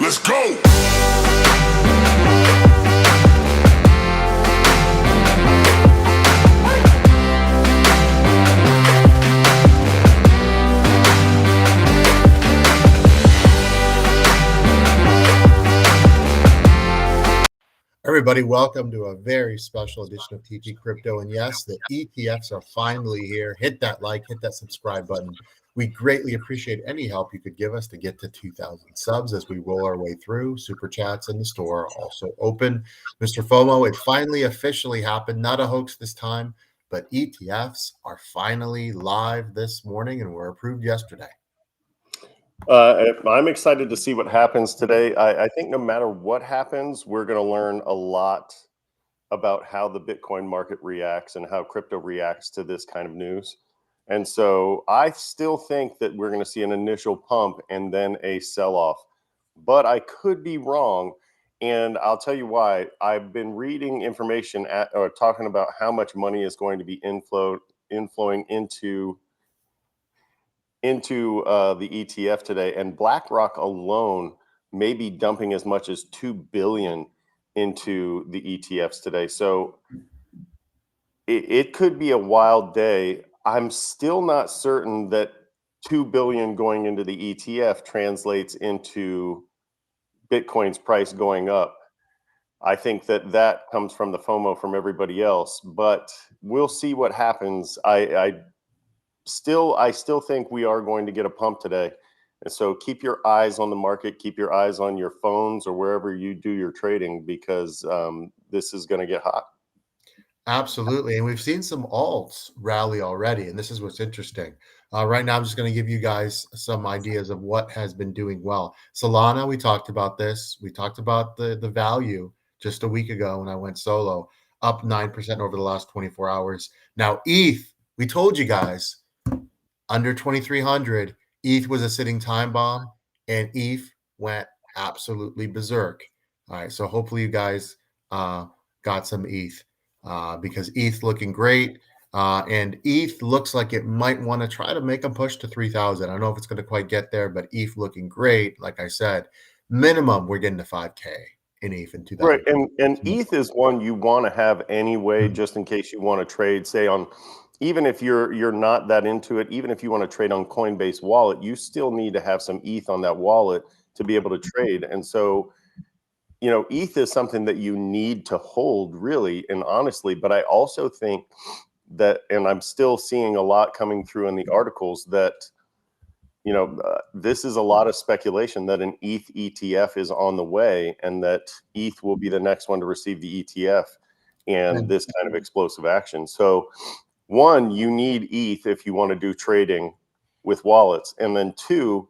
Let's go. Everybody, welcome to a very special edition of TG Crypto. And yes, the ETFs are finally here. Hit that like, hit that subscribe button. We greatly appreciate any help you could give us to get to 2,000 subs as we roll our way through. Super chats in the store are also open. Mr. FOMO, it finally officially happened. Not a hoax this time, but ETFs are finally live this morning and were approved yesterday. I'm excited to see what happens today. I think no matter what happens, we're going to learn a lot about how the Bitcoin market reacts and how crypto reacts to this kind of news. And so I still think that we're going to see an initial pump and then a sell-off. But I could be wrong, and I'll tell you why. I've been reading information or talking about how much money is going to be inflowing into the ETF today, and BlackRock alone may be dumping as much as $2 billion into the ETFs today. So it could be a wild day. I'm still not certain that $2 billion going into the ETF translates into Bitcoin's price going up. I think that comes from the FOMO from everybody else, but we'll see what happens. I still think we are going to get a pump today. And so keep your eyes on the market, keep your eyes on your phones or wherever you do your trading, because this is going to get hot. Absolutely. And we've seen some alts rally already. And this is what's interesting. Right now, I'm just going to give you guys some ideas of what has been doing well. Solana, we talked about this. We talked about the value just a week ago when I went solo, up 9% over the last 24 hours. Now, ETH, we told you guys, under 2,300, ETH was a sitting time bomb, and ETH went absolutely berserk. All right, so hopefully you guys got some ETH because ETH looking great, and ETH looks like it might want to try to make a push to 3,000. I don't know if it's going to quite get there, but ETH looking great. Like I said, minimum we're getting to 5K in ETH in 2000. Right, and ETH is one you want to have anyway, just in case you want to trade, say on. Even if you're not that into it, even if you want to trade on Coinbase wallet, you still need to have some ETH on that wallet to be able to trade. And so, ETH is something that you need to hold really and honestly. But I also think that, and I'm still seeing a lot coming through in the articles that, this is a lot of speculation that an ETH ETF is on the way and that ETH will be the next one to receive the ETF and this kind of explosive action. So, one, you need ETH if you want to do trading with wallets, and then two,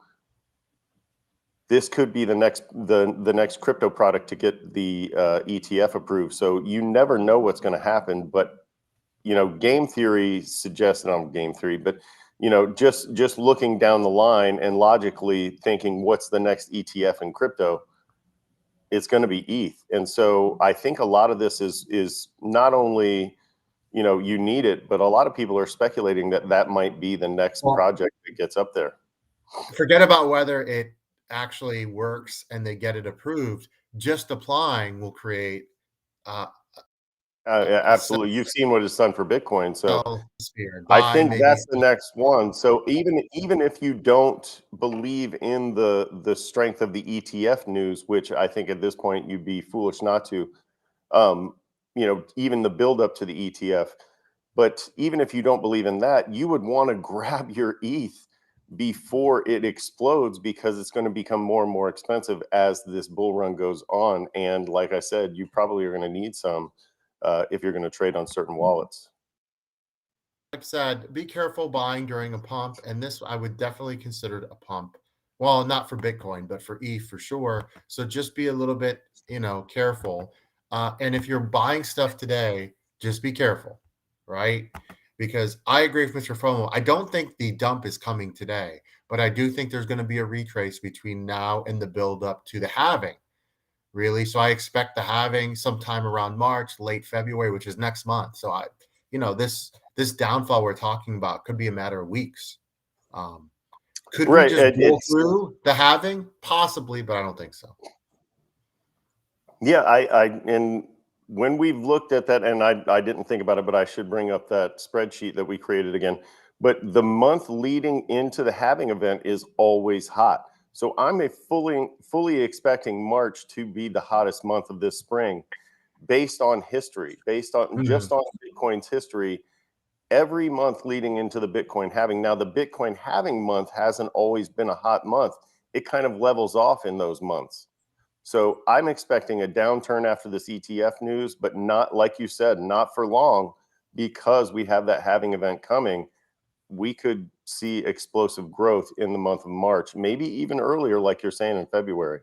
this could be the next crypto product to get the ETF approved. So you never know what's going to happen, but game theory suggests not game theory, but just looking down the line and logically thinking, what's the next ETF in crypto? It's going to be ETH, and so I think a lot of this is not only you need it, but a lot of people are speculating that might be the next project that gets up there. Forget about whether it actually works and they get it approved. Just applying will create. Yeah, absolutely. You've seen what it's done for Bitcoin, so I think that's the next one. So even if you don't believe in the strength of the ETF news, which I think at this point you'd be foolish not to. Even the build up to the ETF. But even if you don't believe in that, you would want to grab your ETH before it explodes, because it's going to become more and more expensive as this bull run goes on. And like I said, you probably are going to need some if you're going to trade on certain wallets. Like I said, be careful buying during a pump. And this, I would definitely consider it a pump. Well, not for Bitcoin, but for ETH for sure. So just be a little bit, careful. And if you're buying stuff today, just be careful, right? Because I agree with Mr. FOMO. I don't think the dump is coming today, but I do think there's going to be a retrace between now and the build up to the halving, really. So I expect the halving sometime around March, late February, which is next month. So this downfall we're talking about could be a matter of weeks. Could we Right. just blow It's through the halving? Possibly, but I don't think so. Yeah, and when we've looked at that, and I didn't think about it, but I should bring up that spreadsheet that we created again. But the month leading into the halving event is always hot. So I'm fully expecting March to be the hottest month of this spring based on history, based on Mhm. just on Bitcoin's history, every month leading into the Bitcoin halving. Now, the Bitcoin halving month hasn't always been a hot month. It kind of levels off in those months. So I'm expecting a downturn after this ETF news, but not, like you said, not for long, because we have that halving event coming. We could see explosive growth in the month of March, maybe even earlier, like you're saying in February.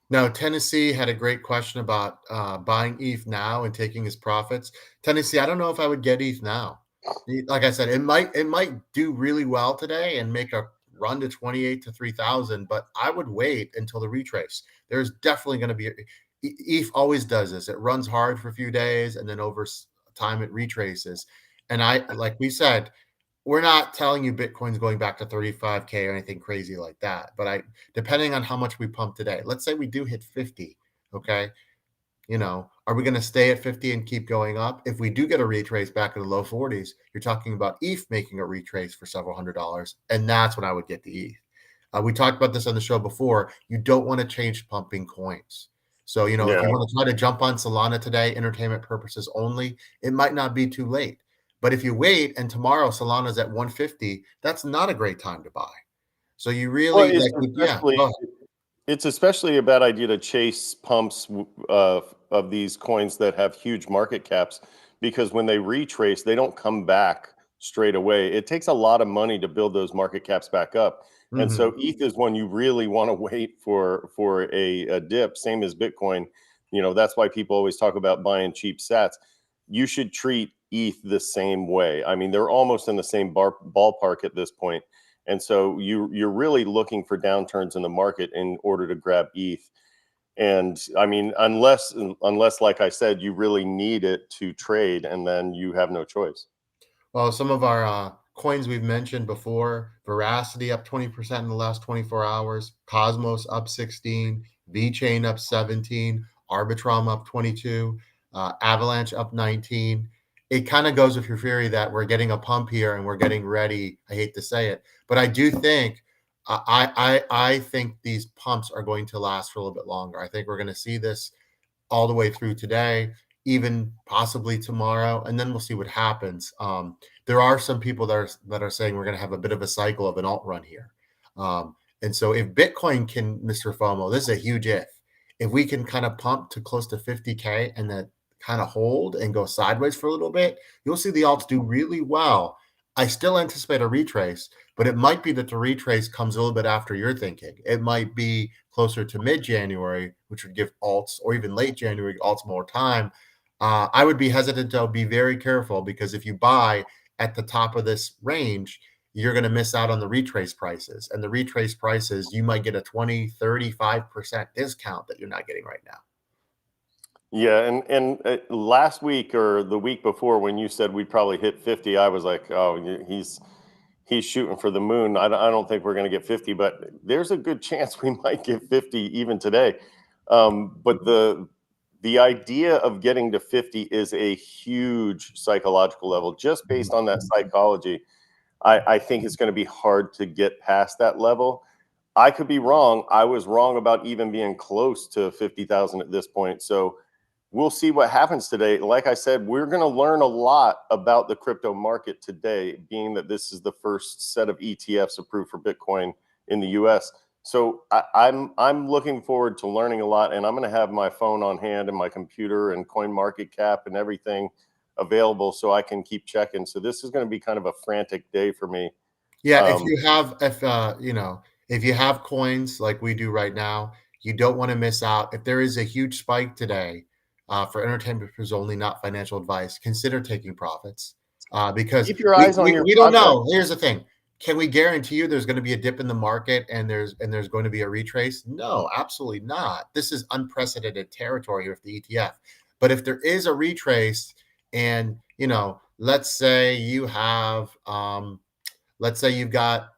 Now, Tennessee had a great question about buying ETH now and taking his profits. Tennessee, I don't know if I would get ETH now. Like I said, it might do really well today and make a run to 28 to 3,000, but I would wait until the retrace. There's definitely going to be ETH always does this. It runs hard for a few days and then over time it retraces. And I, like we said, we're not telling you Bitcoin's going back to 35K or anything crazy like that. But depending on how much we pump today, let's say we do hit 50. Okay. Are we going to stay at 50 and keep going up? If we do get a retrace back in the low 40s, you're talking about ETH making a retrace for several $100s. And that's when I would get the ETH. We talked about this on the show before. You don't want to change pumping coins. So, if Yeah. you want to try to jump on Solana today, entertainment purposes only, it might not be too late. But if you wait and tomorrow Solana's at 150, that's not a great time to buy. So you Well, really yeah, go ahead. it's especially a bad idea to chase pumps of these coins that have huge market caps, because when they retrace, they don't come back straight away. It takes a lot of money to build those market caps back up. And Mhm. so ETH is one you really want to wait for a dip, same as Bitcoin. That's why people always talk about buying cheap sats. You should treat ETH the same way. I mean, they're almost in the same ballpark at this point. And so you're really looking for downturns in the market in order to grab ETH. And I mean, unless like I said, you really need it to trade, and then you have no choice. Well, some of our coins we've mentioned before: Veracity up 20% in the last 24 hours, Cosmos up 16, VeChain up 17, Arbitrum up 22, Avalanche up 19. It kind of goes with your theory that we're getting a pump here and we're getting ready. I hate to say it, but I do think I think these pumps are going to last for a little bit longer. I think we're going to see this all the way through today, even possibly tomorrow, and then we'll see what happens. There are some people that are saying we're going to have a bit of a cycle of an alt run here, and so if Bitcoin can, Mr. FOMO, this is a huge if. If we can kind of pump to close to 50K and then kind of hold and go sideways for a little bit, you'll see the alts do really well. I still anticipate a retrace, but it might be that the retrace comes a little bit after you're thinking. It might be closer to mid-January, which would give alts, or even late January, alts more time. I would be hesitant to be very careful, because if you buy at the top of this range, you're going to miss out on the retrace prices. And the retrace prices, you might get a 20, 35% discount that you're not getting right now. Yeah, and last week or the week before, when you said we'd probably hit 50, I was like, oh, he's shooting for the moon. I don't think we're going to get 50, but there's a good chance we might get 50 even today. But the idea of getting to 50 is a huge psychological level. Just based on that psychology, I think it's going to be hard to get past that level. I could be wrong. I was wrong about even being close to 50,000 at this point. So we'll see what happens today. Like I said, we're going to learn a lot about the crypto market today, being that this is the first set of ETFs approved for Bitcoin in the US. So I'm looking forward to learning a lot, and I'm going to have my phone on hand and my computer and Coin Market Cap and everything available so I can keep checking. So this is going to be kind of a frantic day for me. Yeah, if Um, you have if you have coins like we do right now, you don't want to miss out. If there is a huge spike today, for entertainment purposes only, not financial advice, consider taking profits, because Keep your we, eyes on we your we don't project. know. Here's the thing: can we guarantee you there's going to be a dip in the market and there's going to be a retrace? No, absolutely not. This is unprecedented territory with the ETF. But if there is a retrace, and let's say you have let's say you've got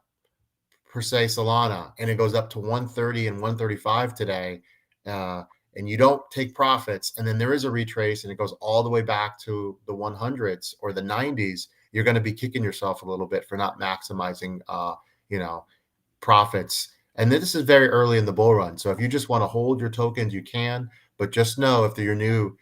per se Solana, and it goes up to 130 and 135 today, and you don't take profits, and then there is a retrace and it goes all the way back to the 100s or the 90s, you're going to be kicking yourself a little bit for not maximizing, profits. And this is very early in the bull run. So if you just want to hold your tokens, you can, but just know if you're new,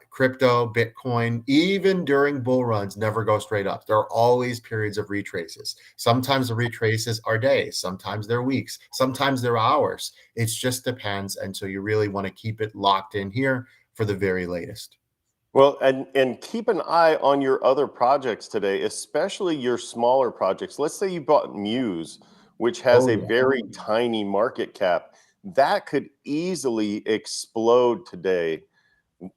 crypto, Bitcoin, even during bull runs, never go straight up. There are always periods of retraces. Sometimes the retraces are days, sometimes they're weeks, sometimes they're hours. It just depends. And so you really want to keep it locked in here for the very latest. Well, and keep an eye on your other projects today, especially your smaller projects. Let's say you bought Muse, which has a very tiny market cap. That could easily explode today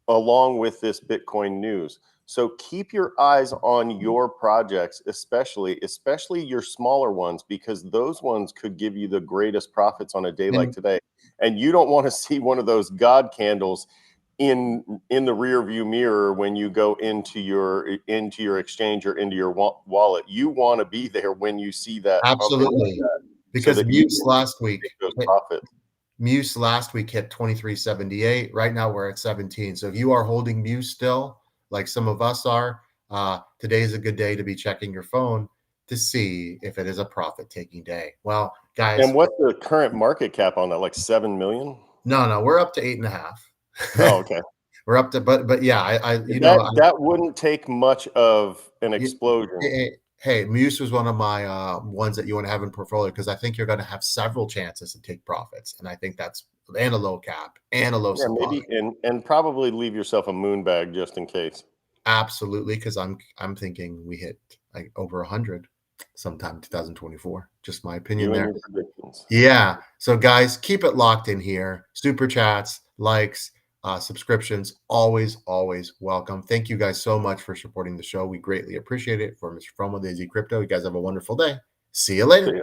along with this Bitcoin news. So keep your eyes on your projects, especially your smaller ones, because those ones could give you the greatest profits on a day like today. And you don't want to see one of those God candles in the rear view mirror when you go into your exchange or into your wallet. You want to be there when you see that. Absolutely. Because so Muse last week hit 2378. Right now we're at 17. So if you are holding Muse still, like some of us are, today is a good day to be checking your phone to see if it is a profit taking day. Well, guys, and what's the current market cap on that? Like 7 million? No, we're up to 8.5. Oh, okay. We're up to, but yeah, that wouldn't take much of an explosion. Hey, Muse was one of my ones that you want to have in portfolio, because I think you're going to have several chances to take profits, and I think that's, and a low cap and a low supply. Maybe and probably leave yourself a moon bag just in case. Absolutely, because I'm thinking we hit like over 100 sometime 2024. Just my opinion there. Yeah. So guys, keep it locked in here. Super chats, likes, subscriptions, always welcome. Thank you guys so much for supporting the show. We greatly appreciate it. For MrFOMO, the AZcrypto, you guys have a wonderful day. See you later.